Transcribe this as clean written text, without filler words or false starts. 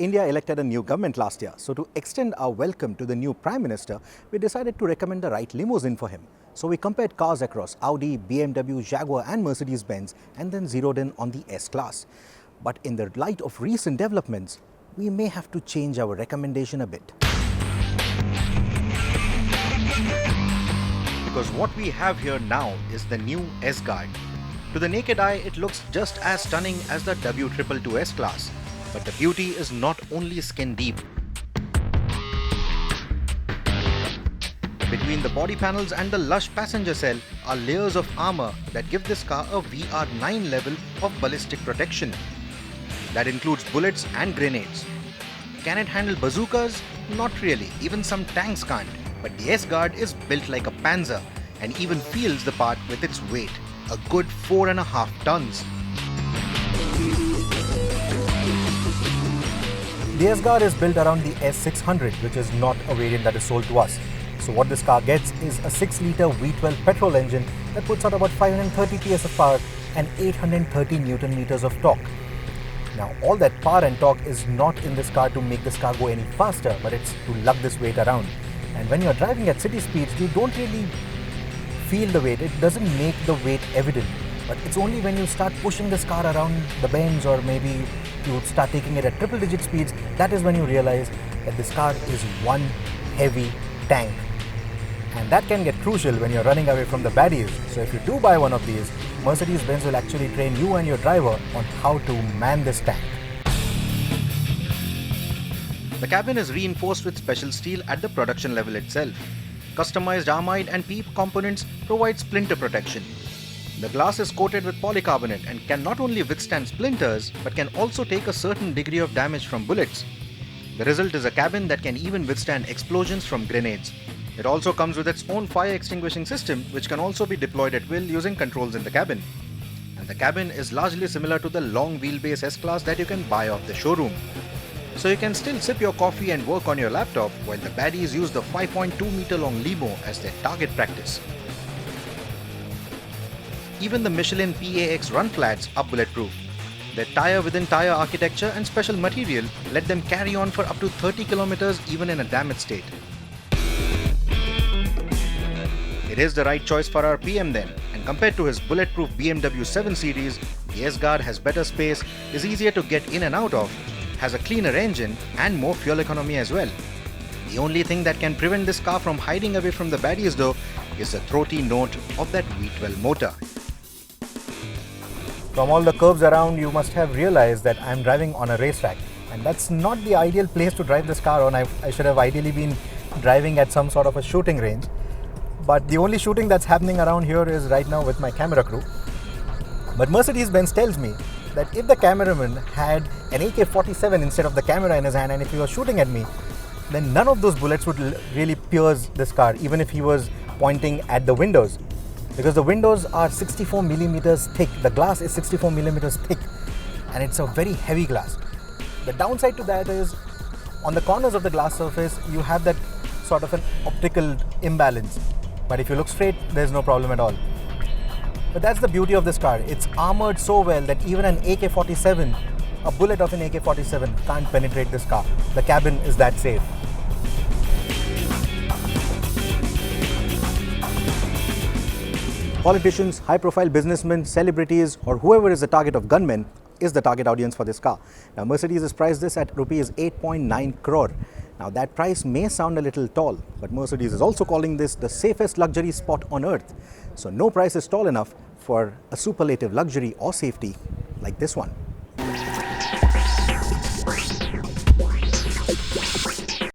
India elected a new government last year, so to extend our welcome to the new Prime Minister, we decided to recommend the right limousine for him. So we compared cars across Audi, BMW, Jaguar and Mercedes-Benz and then zeroed in on the S-Class. But in the light of recent developments, we may have to change our recommendation a bit. Because what we have here now is the new S-Guard. To the naked eye, it looks just as stunning as the W222 S-Class. But the beauty is not only skin deep. Between the body panels and the lush passenger cell are layers of armor that give this car a VR9 level of ballistic protection. That includes bullets and grenades. Can it handle bazookas? Not really, even some tanks can't. But the S-Guard is built like a Panzer and even feels the part with its weight, a good 4.5 tons. The S-Guard is built around the S600, which is not a variant that is sold to us. So what this car gets is a 6-litre V12 petrol engine that puts out about 530 PS of power and 830 Newton meters of torque. Now all that power and torque is not in this car to make this car go any faster, but it's to lug this weight around. And when you're driving at city speeds, you don't really feel the weight. It doesn't make the weight evident. But it's only when you start pushing this car around the bends, or maybe you start taking it at triple-digit speeds, that is when you realize that this car is one heavy tank. And that can get crucial when you're running away from the baddies. So if you do buy one of these, Mercedes-Benz will actually train you and your driver on how to man this tank. The cabin is reinforced with special steel at the production level itself. Customized Armide and PEEP components provide splinter protection. The glass is coated with polycarbonate and can not only withstand splinters, but can also take a certain degree of damage from bullets. The result is a cabin that can even withstand explosions from grenades. It also comes with its own fire extinguishing system, which can also be deployed at will using controls in the cabin. And the cabin is largely similar to the long wheelbase S-Class that you can buy off the showroom. So you can still sip your coffee and work on your laptop while the baddies use the 5.2 meter long limo as their target practice. Even the Michelin PAX run flats are bulletproof. Their tire-within-tire architecture and special material let them carry on for up to 30 kilometers even in a damaged state. It is the right choice for our PM then, and compared to his bulletproof BMW 7 Series, the S-Guard has better space, is easier to get in and out of, has a cleaner engine and more fuel economy as well. The only thing that can prevent this car from hiding away from the baddies though is the throaty note of that V12 motor. From all the curves around, you must have realized that I'm driving on a racetrack, and that's not the ideal place to drive this car on. I should have ideally been driving at some sort of a shooting range, but the only shooting that's happening around here is right now with my camera crew. But Mercedes-Benz tells me that if the cameraman had an AK-47 instead of the camera in his hand, and if he was shooting at me, then none of those bullets would really pierce this car, even if he was pointing at the windows. Because the windows are 64 millimeters thick, the glass is 64 millimeters thick, and it's a very heavy glass. The downside to that is, on the corners of the glass surface, you have that sort of an optical imbalance. But if you look straight, there's no problem at all. But that's the beauty of this car. It's armored so well that even an AK-47, a bullet of an AK-47 can't penetrate this car. The cabin is that safe. Politicians, high-profile businessmen, celebrities, or whoever is the target of gunmen is the target audience for this car. Now, Mercedes has priced this at rupees 8.9 crore. Now, that price may sound a little tall, but Mercedes is also calling this the safest luxury spot on earth. So, no price is tall enough for a superlative luxury or safety like this one.